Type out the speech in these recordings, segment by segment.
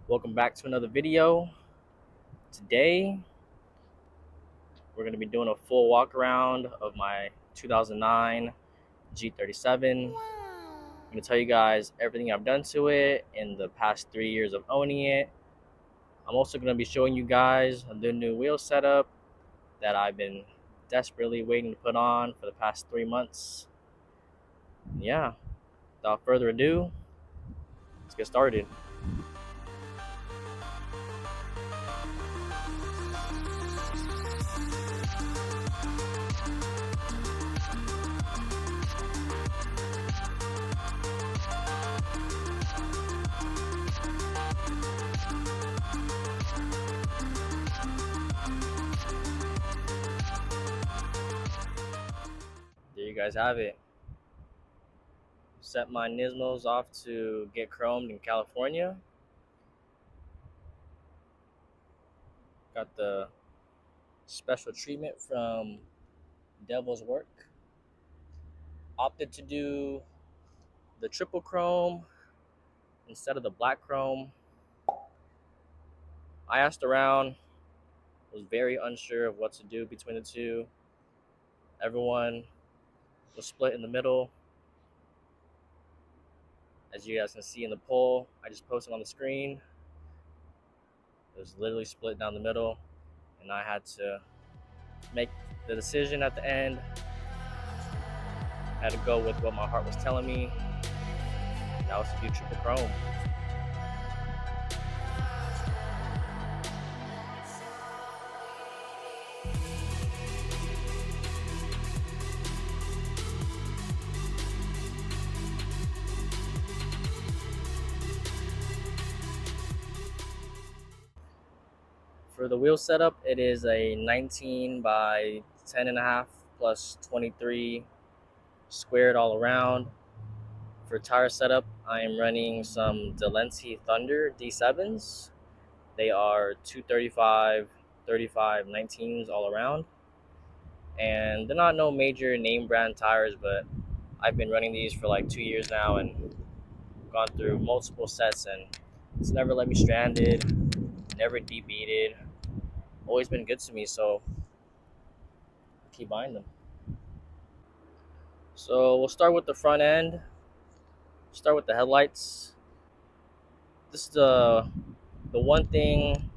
Welcome back to another video. Today we're going to be doing a full walk around of my 2009 G37. I'm going to tell you guys everything I've done to it in the past 3 years of owning it. I'm also going to be showing you guys the new wheel setup that I've been desperately waiting to put on for the past 3 months. Yeah, without further ado, let's get started. There you guys have it. Set my Nismos off to get chromed in California. Got the special treatment from Devil's Work. Opted to do the triple chrome instead of the black chrome. I asked around, was very unsure of what to do between the two. Everyone was split in the middle. As you guys can see in the poll I just posted on the screen, it was literally split down the middle, and I had to make the decision at the end. I had to go with what my heart was telling me. That was to do triple chrome. For the wheel setup, it is a 19 by 10.5 plus 23 squared all around. For tire setup, I am running some Delenti Thunder D7s. They are 235, 35, 19s all around. And they're not no major name brand tires, but I've been running these for like 2 years now and gone through multiple sets, and it's never let me stranded, never debeated. Always been good to me, so I keep buying them. So we'll start with the front end. Start with the headlights. This is the one thing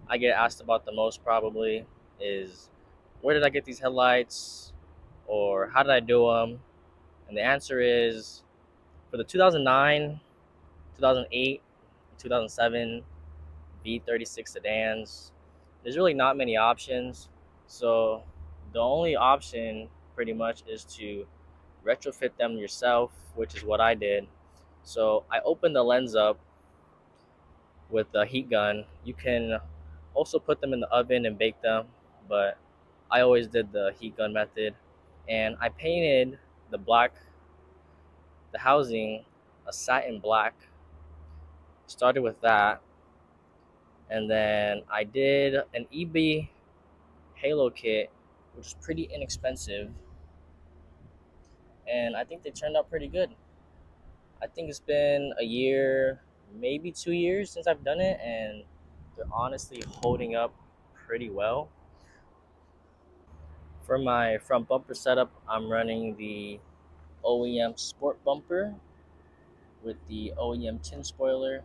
I get asked about the most probably is, where did I get these headlights, or how did I do them? And the answer is, for the 2009, 2008, 2007 V36 sedans, there's really not many options. So the only option pretty much is to retrofit them yourself, which is what I did. So I opened the lens up with a heat gun. You can also put them in the oven and bake them, but I always did the heat gun method. And I painted the housing a satin black. Started with that, and then I did an eBay halo kit, which is pretty inexpensive, and I think they turned out pretty good. I think it's been a year, maybe 2 years since I've done it, and they're honestly holding up pretty well. For my front bumper setup, I'm running the OEM Sport bumper with the OEM tin spoiler.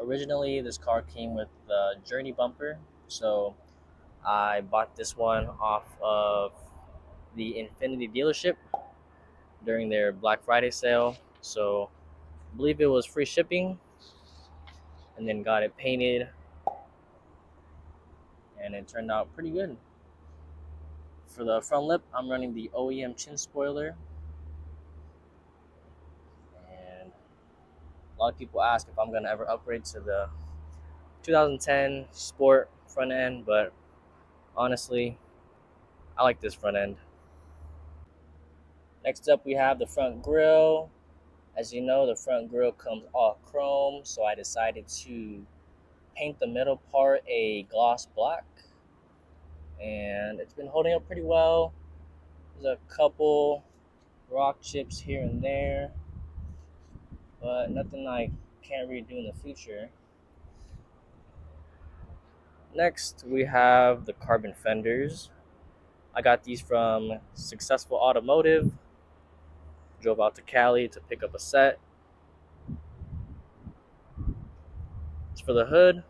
Originally, this car came with the Journey bumper, so I bought this one off of the Infinity dealership during their Black Friday sale. So I believe it was free shipping, and then got it painted, and it turned out pretty good. For the front lip, I'm running the OEM chin spoiler, and a lot of people ask if I'm gonna ever upgrade to the 2010 Sport front end, but honestly, I like this front end. Next up, we have the front grille. As you know, the front grille comes all chrome, so I decided to paint the middle part a gloss black, and it's been holding up pretty well. There's a couple rock chips here and there, but nothing I can't redo in the future. Next, we have the carbon fenders. I got these from Successful Automotive. Drove out to Cali to pick up a set. As for the hood,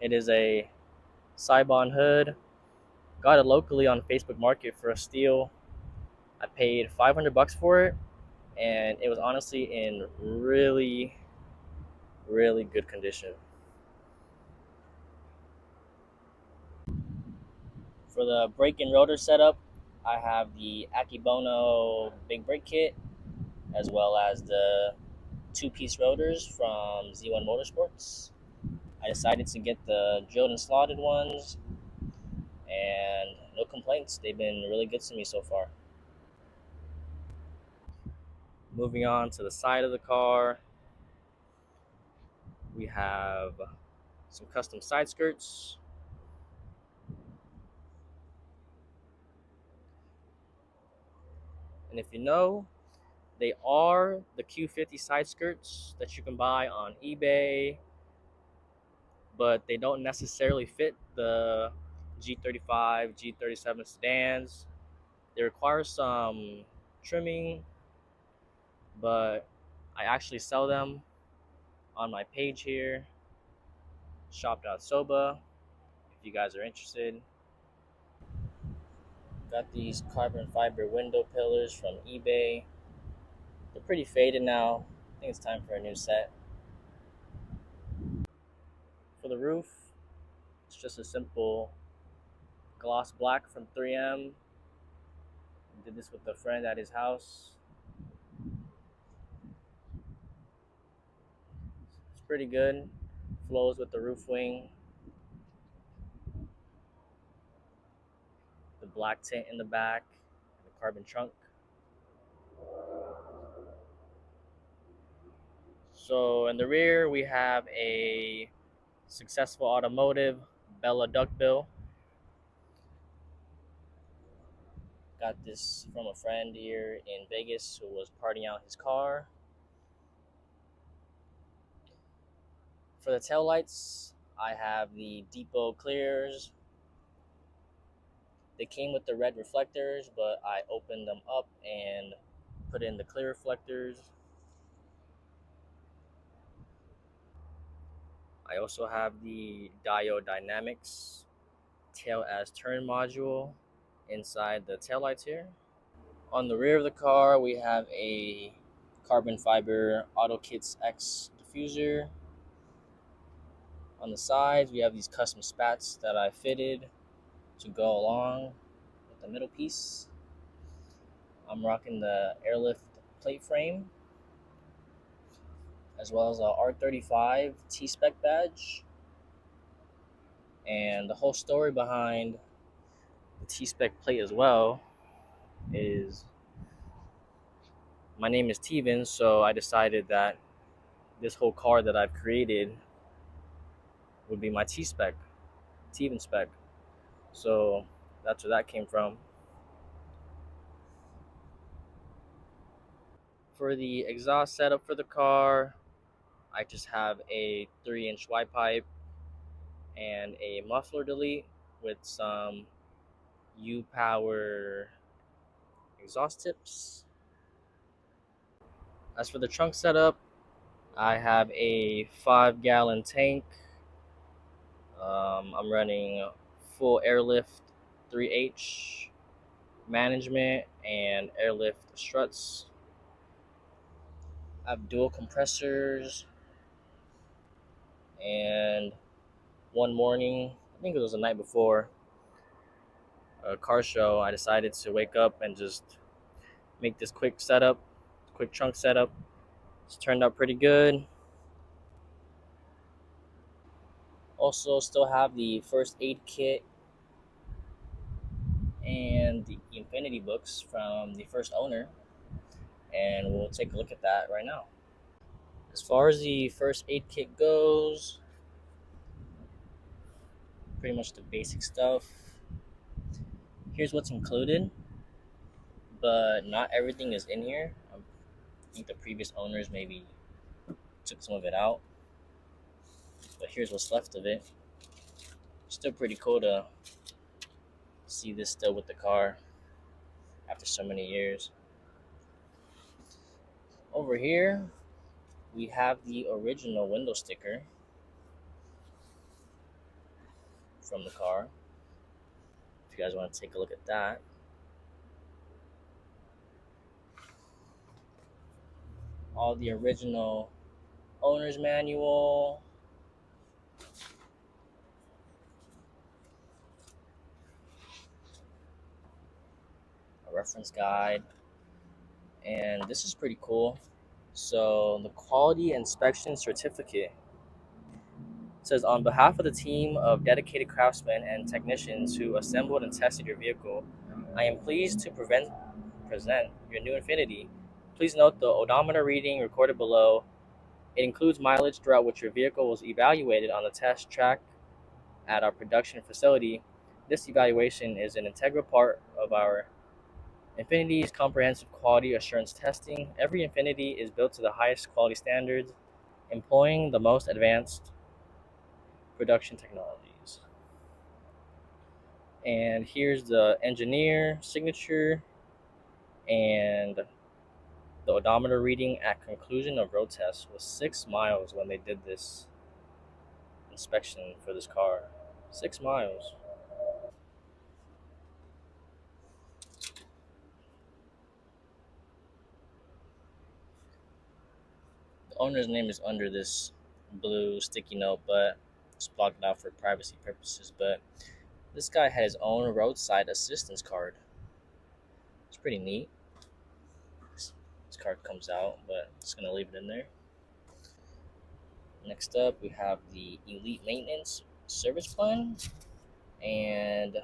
it is a Cybon hood. Got it locally on Facebook Market for a steal. I paid 500 bucks for it, and it was honestly in really, really good condition. For the brake and rotor setup, I have the Akibono big brake kit, as well as the two-piece rotors from Z1 Motorsports. I decided to get the drilled and slotted ones, and no complaints. They've been really good to me so far. Moving on to the side of the car, we have some custom side skirts. And if you know, they are the Q50 side skirts that you can buy on eBay, but they don't necessarily fit the G35, G37 sedans. They require some trimming, but I actually sell them on my page here, shop.soba, if you guys are interested. Got these carbon fiber window pillars from eBay. They're pretty faded now. I think it's time for a new set. For the roof, it's just a simple gloss black from 3M. Did this with a friend at his house. It's pretty good. Flows with the roof wing. The black tint in the back. The carbon trunk. So in the rear, we have a Successful Automotive Bella duckbill. Got this from a friend here in Vegas who was partying out his car. For the taillights, I have the Depot Clears. They came with the red reflectors, but I opened them up and put in the clear reflectors. I also have the Diode Dynamics tail as turn module inside the taillights here. On the rear of the car, we have a carbon fiber AutoKits X diffuser. On the sides, we have these custom spats that I fitted to go along with the middle piece. I'm rocking the airlift plate frame, as well as a R35 T-Spec badge. And the whole story behind the T-Spec plate as well is my name is Teven, so I decided that this whole car that I've created would be my T-Spec, Teven spec. So that's where that came from. For the exhaust setup for the car, I just have a 3-inch Y pipe and a muffler delete with some U-Power exhaust tips. As for the trunk setup, I have a 5-gallon tank. I'm running full airlift 3H management and airlift struts. I have dual compressors, and one morning, I think it was the night before a car show, I decided to wake up and just make this quick setup, quick trunk setup. It's turned out pretty good. Also, still have the first aid kit and the Infinity books from the first owner, and we'll take a look at that right now. As far as the first aid kit goes, pretty much the basic stuff. Here's what's included, but not everything is in here. I think the previous owners maybe took some of it out, but here's what's left of it. Still pretty cool to see this still with the car after so many years. Over here, we have the original window sticker from the car. If you guys want to take a look at that. All the original owner's manual, a reference guide, and this is pretty cool. So the quality inspection certificate says, on behalf of the team of dedicated craftsmen and technicians who assembled and tested your vehicle, I am pleased to present your new Infiniti. Please note the odometer reading recorded below. It includes mileage throughout which your vehicle was evaluated on the test track at our production facility. This evaluation is an integral part of our Infiniti's comprehensive quality assurance testing. Every Infiniti is built to the highest quality standards, employing the most advanced production technologies. And here's the engineer signature and the odometer reading at conclusion of road test was 6 miles when they did this inspection for this car. 6 miles. The owner's name is under this blue sticky note, but it's blocked out for privacy purposes. But this guy had his own roadside assistance card. It's pretty neat. This card comes out, but I'm just gonna leave it in there. Next up, we have the Elite Maintenance Service Plan, and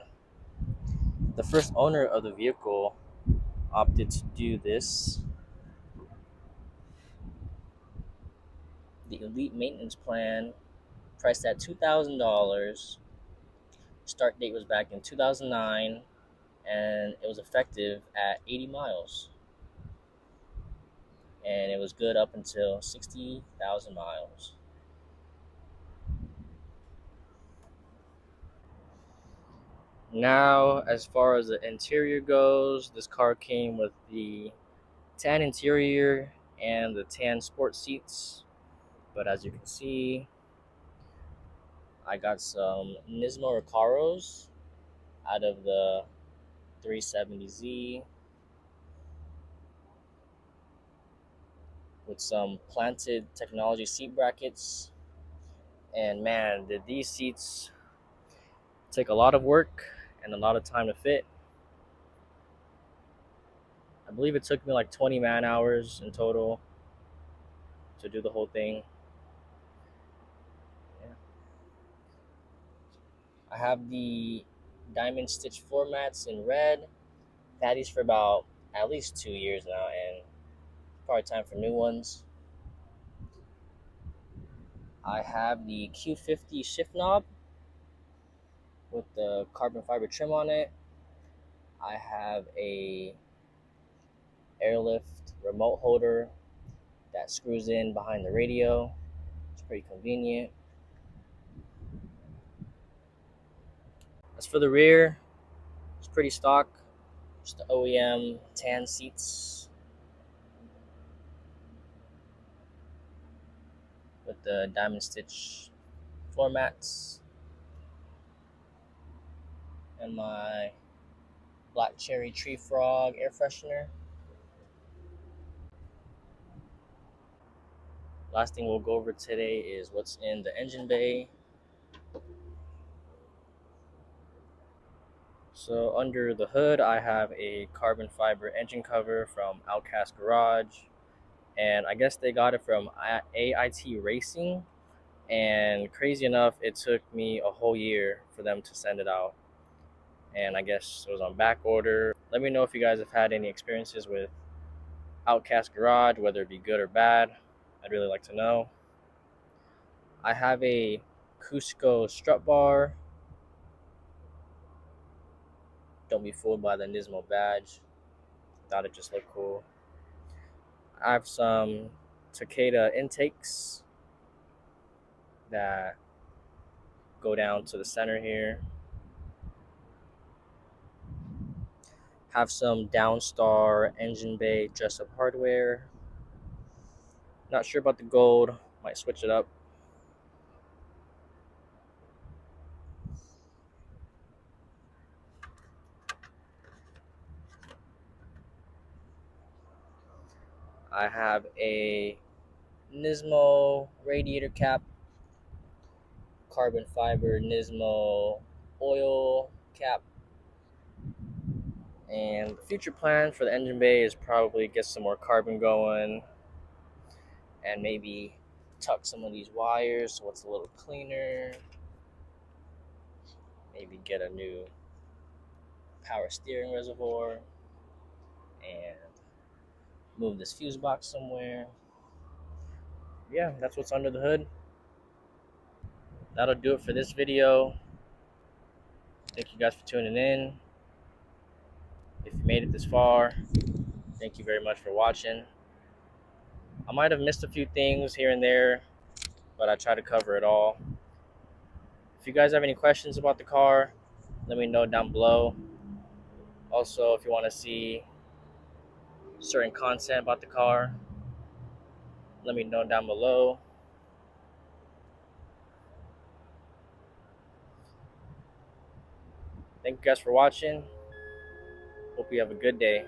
the first owner of the vehicle opted to do this. The Elite Maintenance Plan, priced at $2,000. Start date was back in 2009, and it was effective at 80 miles. And it was good up until 60,000 miles. Now, as far as the interior goes, this car came with the tan interior and the tan sport seats. But as you can see, I got some Nismo Recaros out of the 370Z with some planted technology seat brackets. And man, did these seats take a lot of work and a lot of time to fit. I believe it took me like 20 man hours in total to do the whole thing. Yeah. I have the diamond stitch floor mats in red. Had these for about at least 2 years now, and probably time for new ones. I have the Q50 shift knob with the carbon fiber trim on it. I have a airlift remote holder that screws in behind the radio. It's pretty convenient. As for the rear, it's pretty stock. Just the OEM tan seats with the diamond stitch floor mats and my black cherry tree frog air freshener. Last thing we'll go over today is what's in the engine bay. So under the hood, I have a carbon fiber engine cover from Outcast Garage, and I guess they got it from AIT Racing. And crazy enough, it took me a whole year for them to send it out, and I guess it was on back order. Let me know if you guys have had any experiences with Outcast Garage, whether it be good or bad. I'd really like to know. I have a Cusco strut bar. Don't be fooled by the Nismo badge. Thought it just looked cool. I have some Takeda intakes that go down to the center here. Have some Downstar engine bay dress up hardware. Not sure about the gold, might switch it up. I have a Nismo radiator cap, carbon fiber Nismo oil cap, and the future plan for the engine bay is probably get some more carbon going and maybe tuck some of these wires so it's a little cleaner. Maybe get a new power steering reservoir and move this fuse box somewhere. Yeah, that's what's under the hood. That'll do it for this video. Thank you guys for tuning in. If you made it this far, thank you very much for watching. I might have missed a few things here and there, but I try to cover it all. If you guys have any questions about the car, let me know down below. Also, if you want to see certain content about the car, let me know down below. Thank you guys for watching. Hope you have a good day.